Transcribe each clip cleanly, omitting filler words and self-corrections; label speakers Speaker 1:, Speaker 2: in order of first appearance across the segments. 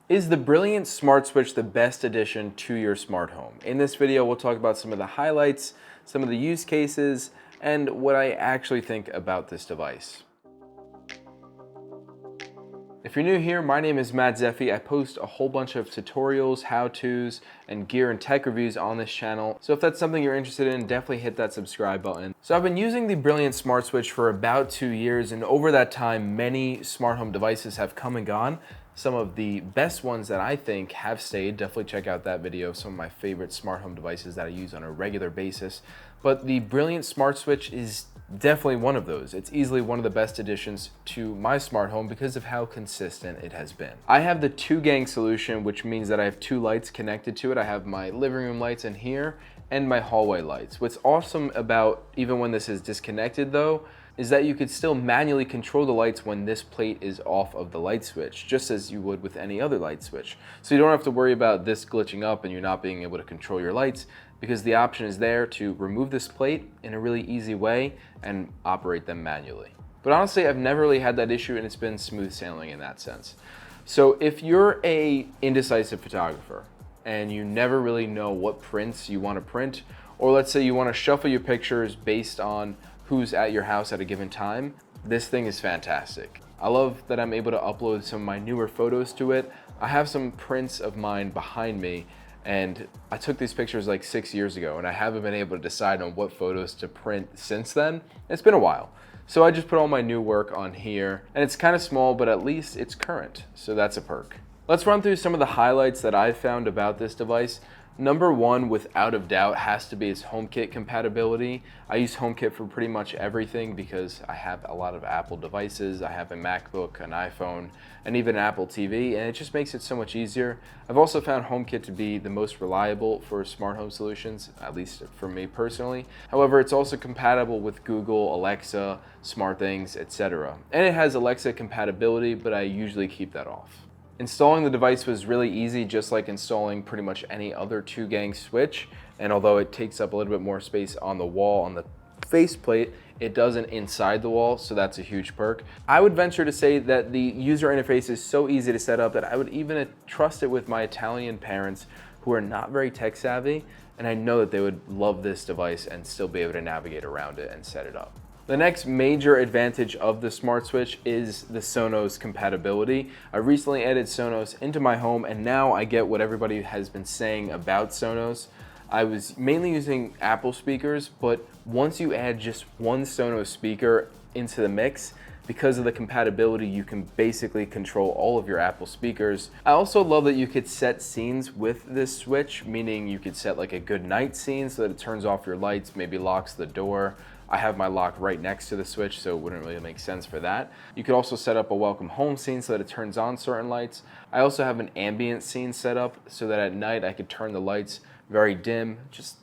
Speaker 1: Is the Brilliant Smart Switch the best addition to your smart home? In this video, we'll talk about some of the highlights, some of the use cases, and what I actually think about this device. If you're new here, my name is Matt Zeffi. I post a whole bunch of tutorials, how-tos, and gear and tech reviews on this channel. So if that's something you're interested in, definitely hit that subscribe button. So I've been using the Brilliant Smart Switch for about 2 years, and over that time, many smart home devices have come and gone. Some of the best ones that I think have stayed, definitely check out that video, some of my favorite smart home devices that I use on a regular basis. But the Brilliant Smart Switch is definitely one of those. It's easily one of the best additions to my smart home because of how consistent it has been. I have the 2-gang solution, which means that I have 2 lights connected to it. I have my living room lights in here and my hallway lights. What's awesome about even when this is disconnected though, is that you could still manually control the lights when this plate is off of the light switch, just as you would with any other light switch. So you don't have to worry about this glitching up and you're not being able to control your lights, because the option is there to remove this plate in a really easy way and operate them manually. But honestly, I've never really had that issue and it's been smooth sailing in that sense. So if you're a indecisive photographer and you never really know what prints you want to print, or let's say you want to shuffle your pictures based on who's at your house at a given time, this thing is fantastic. I love that I'm able to upload some of my newer photos to it. I have some prints of mine behind me, and I took these pictures like 6 years ago, and I haven't been able to decide on what photos to print since then. It's been a while. So I just put all my new work on here, and it's kind of small, but at least it's current, so that's a perk. Let's run through some of the highlights that I've found about this device. Number one, without a doubt, has to be its HomeKit compatibility. I use HomeKit for pretty much everything because I have a lot of Apple devices. I have a MacBook, an iPhone, and even an Apple TV, and it just makes it so much easier. I've also found HomeKit to be the most reliable for smart home solutions, at least for me personally. However, it's also compatible with Google, Alexa, SmartThings, etc. And it has Alexa compatibility, but I usually keep that off. Installing the device was really easy, just like installing pretty much any other 2-gang switch. And although it takes up a little bit more space on the wall, on the faceplate, it doesn't inside the wall, so that's a huge perk. I would venture to say that the user interface is so easy to set up that I would even trust it with my Italian parents who are not very tech savvy, and I know that they would love this device and still be able to navigate around it and set it up. The next major advantage of the Smart Switch is the Sonos compatibility. I recently added Sonos into my home, and now I get what everybody has been saying about Sonos. I was mainly using Apple speakers, but once you add just one Sonos speaker into the mix, because of the compatibility, you can basically control all of your Apple speakers. I also love that you could set scenes with this switch, meaning you could set like a good night scene so that it turns off your lights, maybe locks the door. I have my lock right next to the switch, so it wouldn't really make sense for that. You could also set up a welcome home scene so that it turns on certain lights. I also have an ambient scene set up so that at night I could turn the lights very dim. Just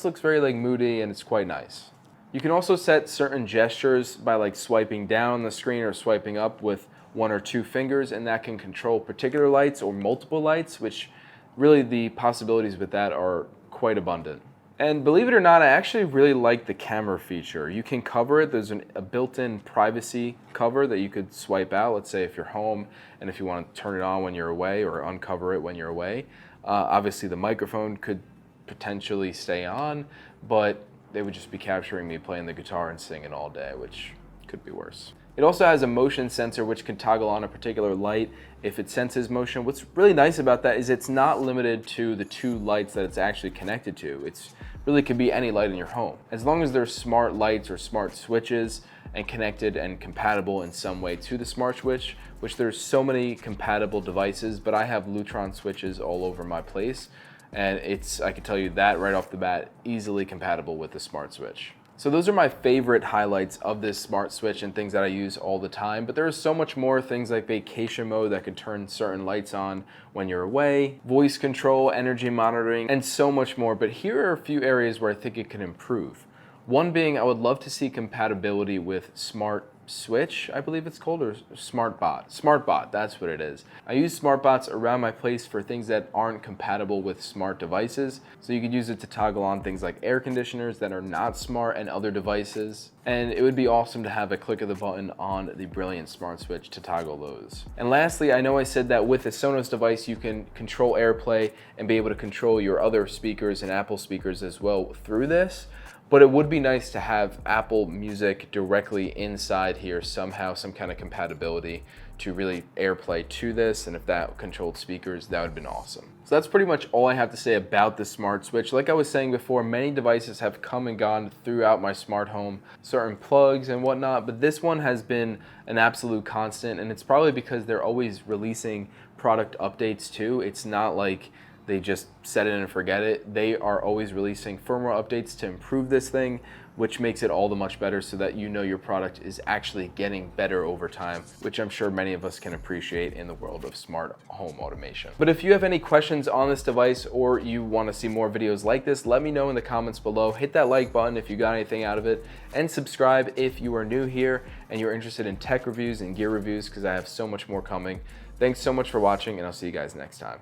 Speaker 1: looks very like moody, and it's quite nice. You can also set certain gestures by like swiping down on the screen or swiping up with 1 or 2 fingers, and that can control particular lights or multiple lights, which really the possibilities with that are quite abundant. And believe it or not, I actually really like the camera feature. You can cover it. There's a built-in privacy cover that you could swipe out. Let's say if you're home and if you want to turn it on when you're away or uncover it when you're away. Obviously the microphone could potentially stay on, but they would just be capturing me playing the guitar and singing all day, which could be worse. It also has a motion sensor which can toggle on a particular light if it senses motion. What's really nice about that is it's not limited to the 2 lights that it's actually connected to. It's really could be any light in your home. As long as they're smart lights or smart switches and connected and compatible in some way to the smart switch, which there's so many compatible devices, but I have lutron switches all over my place, and I can tell you that right off the bat, easily compatible with the smart switch. So those are my favorite highlights of this smart switch and things that I use all the time, but there is so much more, things like vacation mode that can turn certain lights on when you're away, voice control, energy monitoring, and so much more. But here are a few areas where I think it can improve. One being, I would love to see compatibility with smart switch, I believe it's called, or SmartBot, that's what it is. I use SmartBots around my place for things that aren't compatible with smart devices. So you could use it to toggle on things like air conditioners that are not smart and other devices. And it would be awesome to have a click of the button on the Brilliant Smart Switch to toggle those. And lastly, I know I said that with a Sonos device, you can control AirPlay and be able to control your other speakers and Apple speakers as well through this. But it would be nice to have Apple Music directly inside here somehow, some kind of compatibility to really AirPlay to this. And if that controlled speakers, that would have been awesome. So that's pretty much all I have to say about the Smart Switch. Like I was saying before, many devices have come and gone throughout my smart home, certain plugs and whatnot, but this one has been an absolute constant, and it's probably because they're always releasing product updates too. It's not like they just set it and forget it. They are always releasing firmware updates to improve this thing, which makes it all the much better so that you know your product is actually getting better over time, which I'm sure many of us can appreciate in the world of smart home automation. But if you have any questions on this device or you want to see more videos like this, let me know in the comments below. Hit that like button if you got anything out of it, and subscribe if you are new here and you're interested in tech reviews and gear reviews, because I have so much more coming. Thanks so much for watching, and I'll see you guys next time.